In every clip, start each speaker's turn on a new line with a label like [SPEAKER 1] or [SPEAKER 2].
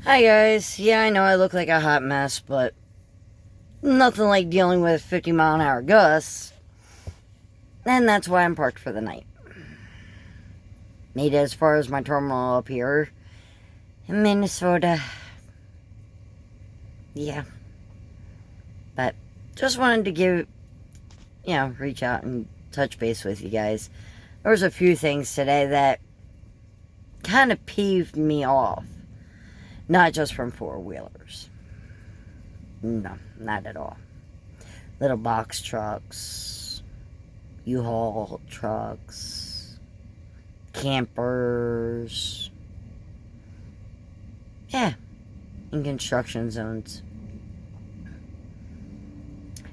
[SPEAKER 1] Hi guys, yeah I know I look like a hot mess, but nothing like dealing with 50-mile-an-hour gusts, and that's why I'm parked for the night. Made it as far as my terminal up here in Minnesota. Yeah, but just wanted to reach out and touch base with you guys. There was a few things today that kind of peeved me off. Not just from four-wheelers. No, not at all. Little box trucks, U-Haul trucks, campers. Yeah, in construction zones.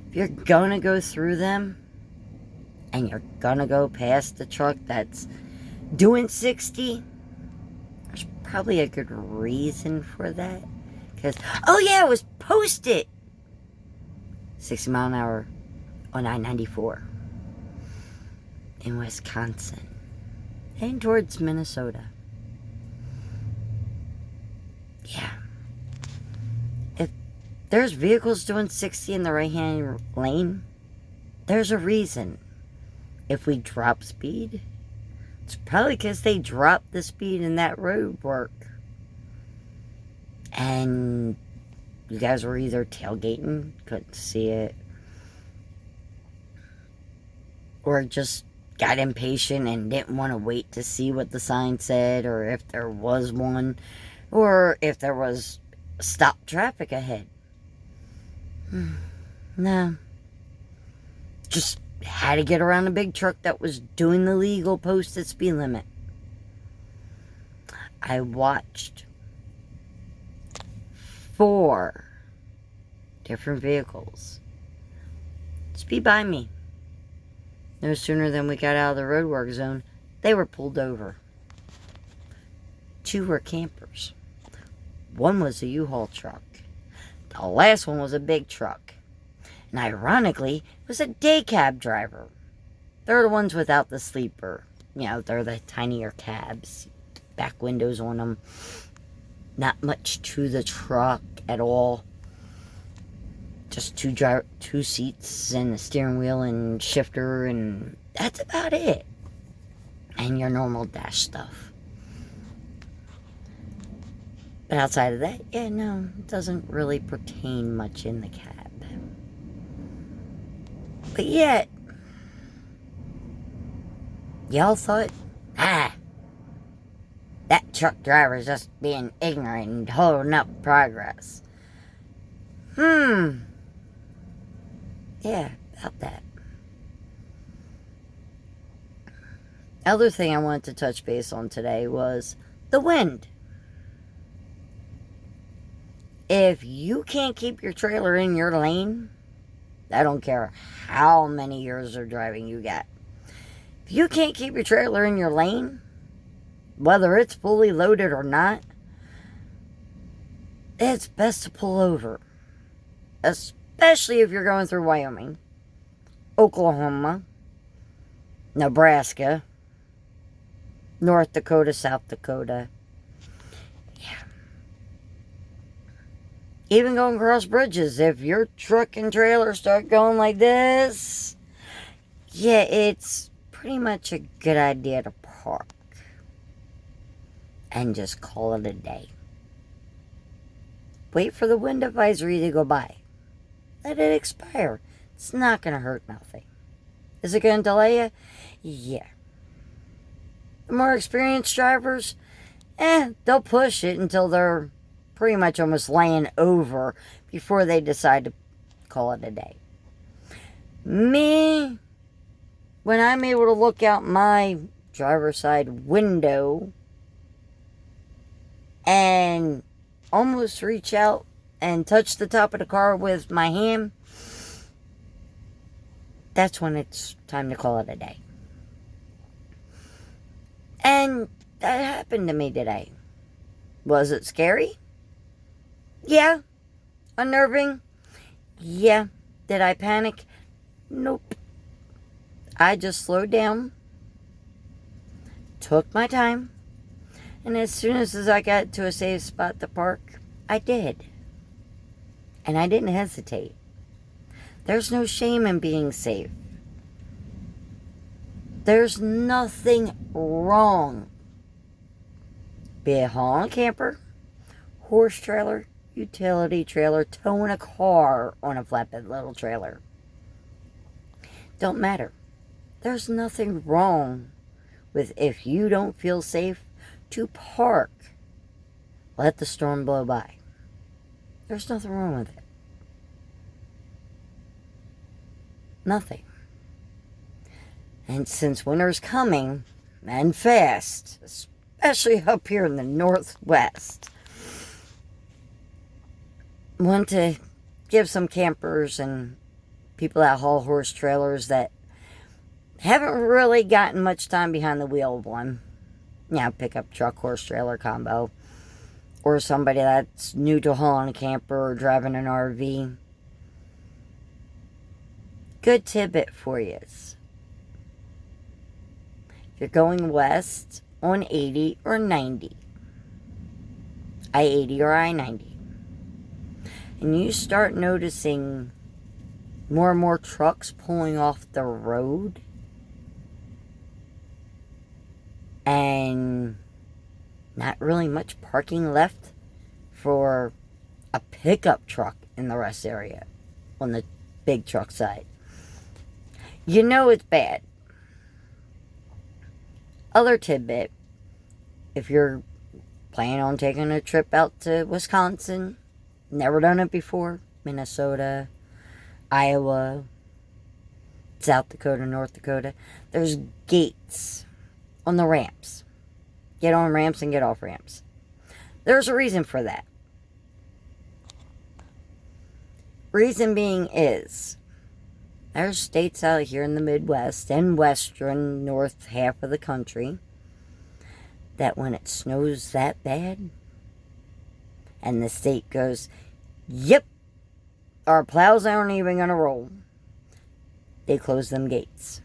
[SPEAKER 1] If you're gonna go through them, and you're gonna go past the truck that's doing 60, there's probably a good reason for that. Because, oh yeah, it was posted 60 mile an hour on I-94 in Wisconsin, heading towards Minnesota. Yeah. If there's vehicles doing 60 in the right-hand lane, there's a reason. If we drop speed, it's probably because they dropped the speed in that road work. And you guys were either tailgating, couldn't see it, or just got impatient and didn't want to wait to see what the sign said, or if there was one, or if there was stop traffic ahead. No. Just had to get around a big truck that was doing the legal posted speed limit. I watched 4 different vehicles speed by me. No sooner than we got out of the roadwork zone, they were pulled over. 2 were campers. 1 was a U-Haul truck. The last one was a big truck. And ironically, it was a day cab driver. They're the ones without the sleeper. They're the tinier cabs. Back windows on them. Not much to the truck at all. Just 2 seats and a steering wheel and shifter, and that's about it. And your normal dash stuff. But outside of that, no, it doesn't really pertain much in the cab. But yet, y'all thought, that truck driver's just being ignorant and holding up progress. Yeah, about that. Other thing I wanted to touch base on today was the wind. If you can't keep your trailer in your lane, I don't care how many years of driving you got. If you can't keep your trailer in your lane, whether it's fully loaded or not, it's best to pull over. Especially if you're going through Wyoming, Oklahoma, Nebraska, North Dakota, South Dakota. Yeah. Even going across bridges, if your truck and trailer start going like this, it's pretty much a good idea to park and just call it a day. Wait for the wind advisory to go by. Let it expire. It's not going to hurt nothing. Is it going to delay you? Yeah. The more experienced drivers, they'll push it until they're pretty much almost laying over before they decide to call it a day. Me, when I'm able to look out my driver's side window and almost reach out and touch the top of the car with my hand, that's when it's time to call it a day. And that happened to me today. Was it scary? Yeah. Unnerving? Yeah. Did I panic? Nope. I just slowed down, took my time, and as soon as I got to a safe spot to park, I did. And I didn't hesitate. There's no shame in being safe. There's nothing wrong. Be it hauling a camper, horse trailer, utility trailer, towing a car on a flatbed little trailer. Don't matter. There's nothing wrong with, if you don't feel safe, to park. Let the storm blow by. There's nothing wrong with it. Nothing. And since winter's coming, and fast, especially up here in the Northwest, I want to give some campers and people that haul horse trailers that haven't really gotten much time behind the wheel of one. Yeah, pickup truck, horse trailer combo. Or somebody that's new to hauling a camper or driving an RV. Good tidbit for you. If you're going west on 80 or 90, I-80 or I-90, and you start noticing more and more trucks pulling off the road, and not really much parking left for a pickup truck in the rest area on the big truck side, you know it's bad. Other tidbit, if you're planning on taking a trip out to Wisconsin, never done it before, Minnesota, Iowa, South Dakota, North Dakota, there's gates on the ramps. Get on ramps and get off ramps. There's a reason for that. Reason being is, there's states out here in the Midwest and western north half of the country that when it snows that bad and the state goes, yep, our plows aren't even going to roll, they close them gates.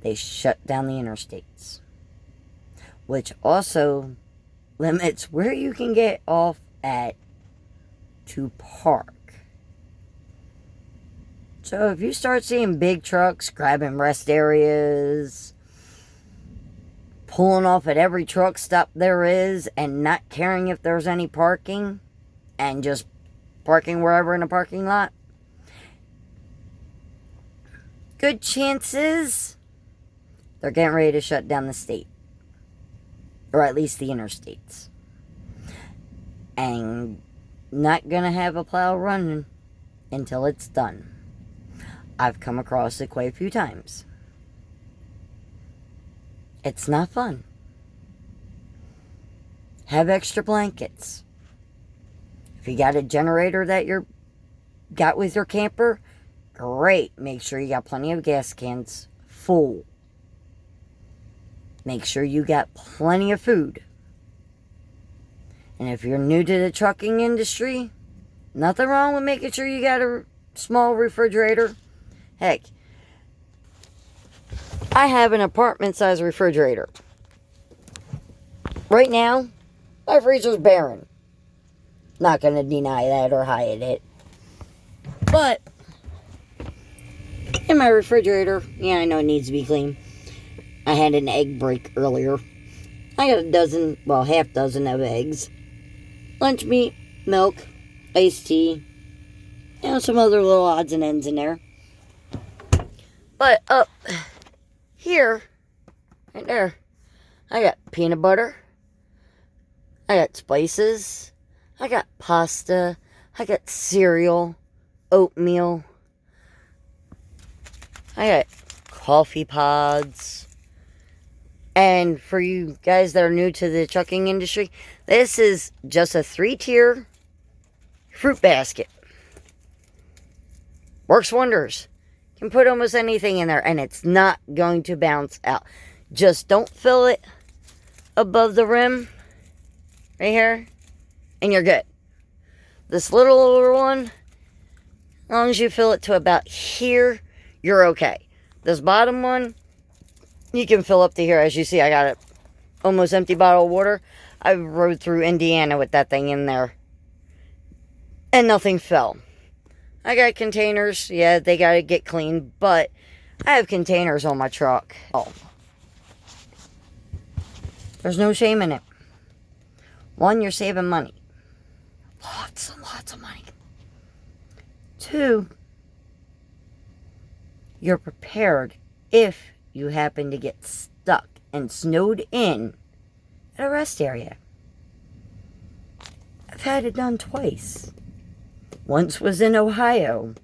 [SPEAKER 1] They shut down the interstates, which also limits where you can get off at to park. So if you start seeing big trucks grabbing rest areas, pulling off at every truck stop there is, and not caring if there's any parking, and just parking wherever in a parking lot, good chances they're getting ready to shut down the state. Or at least the interstates. And not going to have a plow running until it's done. I've come across it quite a few times. It's not fun. Have extra blankets. If you got a generator that you're got with your camper, great. Make sure you got plenty of gas cans full. Make sure you got plenty of food. And if you're new to the trucking industry, nothing wrong with making sure you got a small refrigerator. Heck, I have an apartment-sized refrigerator. Right now, my freezer's barren. Not going to deny that or hide it. But, in my refrigerator, yeah, I know it needs to be clean. I had an egg break earlier. I got a dozen, well, half dozen of eggs. Lunch meat, milk, iced tea, some other little odds and ends in there. But up here, right there, I got peanut butter. I got spices. I got pasta. I got cereal, oatmeal. I got coffee pods. And for you guys that are new to the trucking industry, this is just a 3-tier fruit basket. Works wonders. Can put almost anything in there and it's not going to bounce out. Just don't fill it above the rim right here and you're good. This little one, as long as you fill it to about here, you're okay. This bottom one, you can fill up to here. As you see, I got an almost empty bottle of water. I rode through Indiana with that thing in there. and nothing fell. I got containers. Yeah, they got to get cleaned, but I have containers on my truck. Oh, there's no shame in it. One, you're saving money. Lots and lots of money. Two, you're prepared if you happen to get stuck and snowed in at a rest area. I've had it done twice. Once was in Ohio.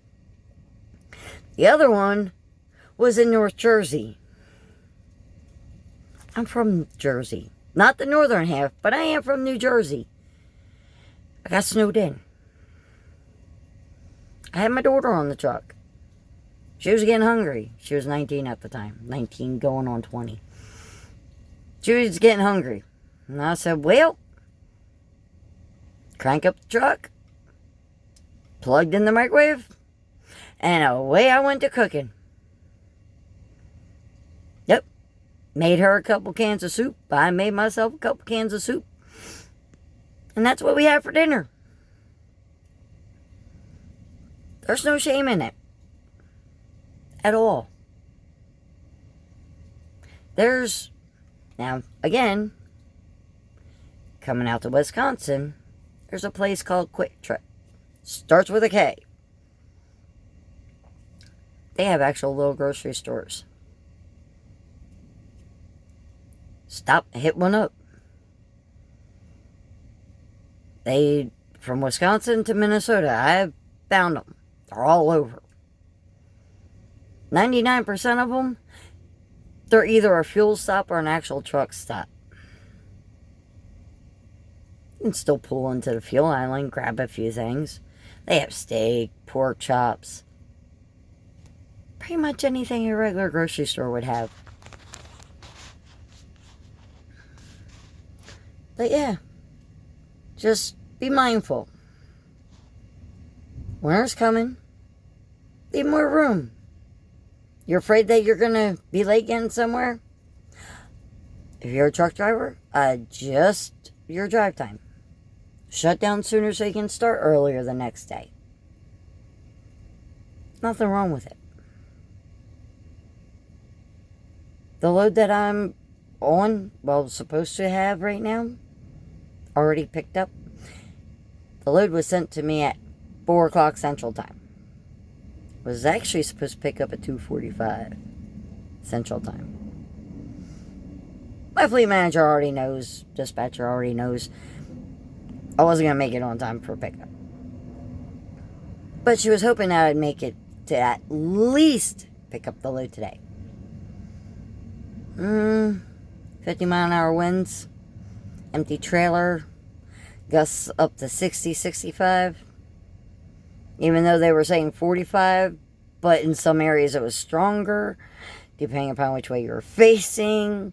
[SPEAKER 1] The other one was in North Jersey. I'm from Jersey. Not the northern half, but I am from New Jersey. I got snowed in. I had my daughter on the truck. She was getting hungry. She was 19 at the time. 19 going on 20. She was getting hungry. And I said, well, crank up the truck. Plugged in the microwave. And away I went to cooking. Yep. Made her a couple cans of soup. I made myself a couple cans of soup. And that's what we had for dinner. There's no shame in it. At all. There's, now, again, coming out to Wisconsin, there's a place called Quick Trip. Starts with a K. They have actual little grocery stores. Stop, hit one up. They, from Wisconsin to Minnesota, I have found them. They're all over. 99% of them, they're either a fuel stop or an actual truck stop. You can still pull into the fuel island, grab a few things. They have steak, pork chops. Pretty much anything a regular grocery store would have. But yeah, just be mindful. Winter's coming. Leave more room. You're afraid that you're going to be late getting somewhere? If you're a truck driver, adjust your drive time. Shut down sooner so you can start earlier the next day. Nothing wrong with it. The load that I'm on, well, supposed to have right now, already picked up. The load was sent to me at 4 o'clock Central Time. Was actually supposed to pick up at 2:45 Central Time. My fleet manager already knows, dispatcher already knows, I wasn't going to make it on time for pickup. But she was hoping that I'd make it to at least pick up the load today. 50-mile-an-hour winds, empty trailer, gusts up to 60, 65. Even though they were saying 45, but in some areas it was stronger, depending upon which way you were facing.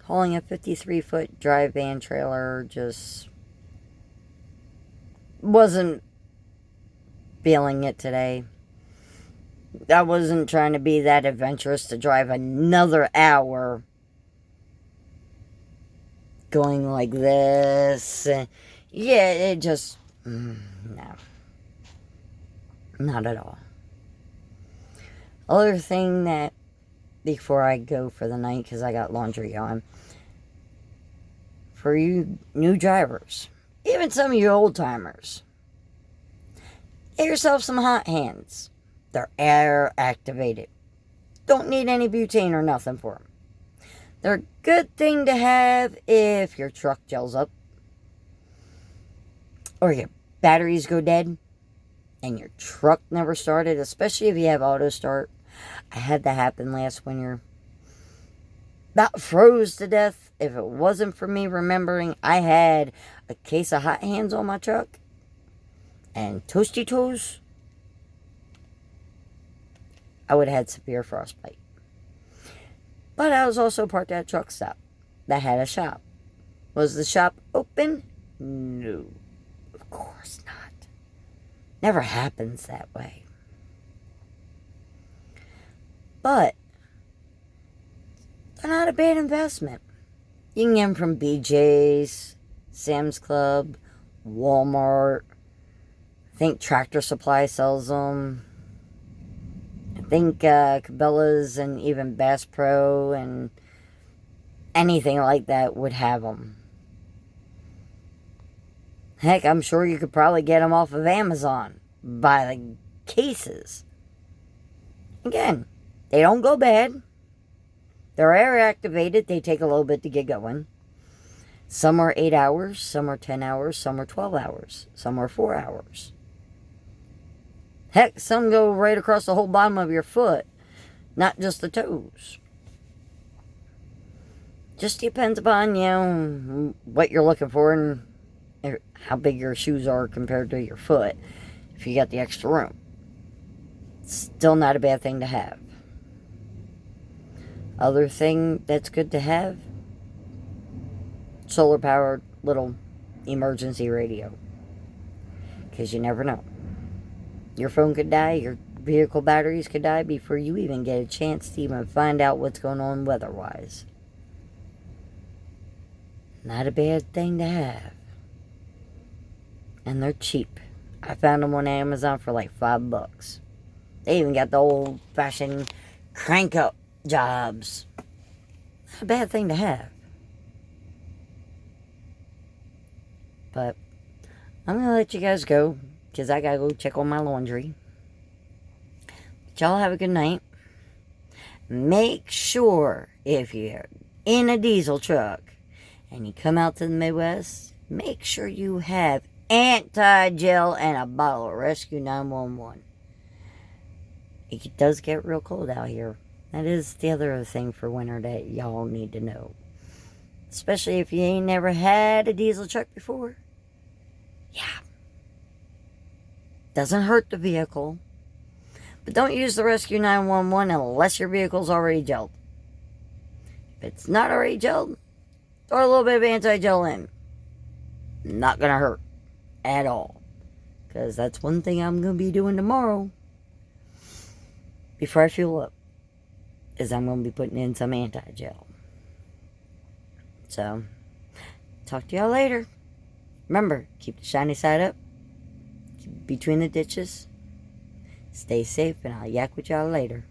[SPEAKER 1] Hauling a 53-foot drive van trailer just wasn't feeling it today. I wasn't trying to be that adventurous to drive another hour going like this. Yeah, it just, no. Not at all. Other thing that, before I go for the night, because I got laundry on, for you new drivers, even some of you old timers, get yourself some hot hands. They're air activated. Don't need any butane or nothing for them. They're a good thing to have if your truck gels up, or your batteries go dead, and your truck never started, especially if you have auto start. I had that happen last winter. About froze to death. If it wasn't for me remembering I had a case of hot hands on my truck and Toasty Toes, I would have had severe frostbite. But I was also parked at a truck stop that had a shop. Was the shop open? No. Of course not. Never happens that way. But they're not a bad investment. You can get them from BJ's, Sam's Club, Walmart, I think Tractor Supply sells them. I think Cabela's and even Bass Pro and anything like that would have them. Heck, I'm sure you could probably get them off of Amazon by the cases. Again, they don't go bad. They're air activated. They take a little bit to get going. Some are 8 hours, some are 10 hours, some are 12 hours, some are 4 hours. Heck, some go right across the whole bottom of your foot, not just the toes. Just depends upon, what you're looking for and how big your shoes are compared to your foot, if you got the extra room. Still not a bad thing to have. Other thing that's good to have, solar powered little emergency radio. Because you never know. Your phone could die, your vehicle batteries could die before you even get a chance to even find out what's going on weather-wise. Not a bad thing to have. And they're cheap. I found them on Amazon for like $5. They even got the old-fashioned crank-up jobs. Not a bad thing to have. But I'm going to let you guys go, because I got to go check on my laundry. But y'all have a good night. Make sure, if you're in a diesel truck and you come out to the Midwest, make sure you have anti-gel and a bottle of Rescue 911. It does get real cold out here. That is the other thing for winter that y'all need to know. Especially if you ain't never had a diesel truck before. Yeah. Doesn't hurt the vehicle. But don't use the Rescue 911 unless your vehicle's already gelled. If it's not already gelled, throw a little bit of anti-gel in. Not going to hurt at all. Because that's one thing I'm going to be doing tomorrow. Before I fuel up. Is I'm going to be putting in some anti-gel. So, talk to y'all later. Remember, keep the shiny side up. Keep between the ditches. Stay safe, and I'll yak with y'all later.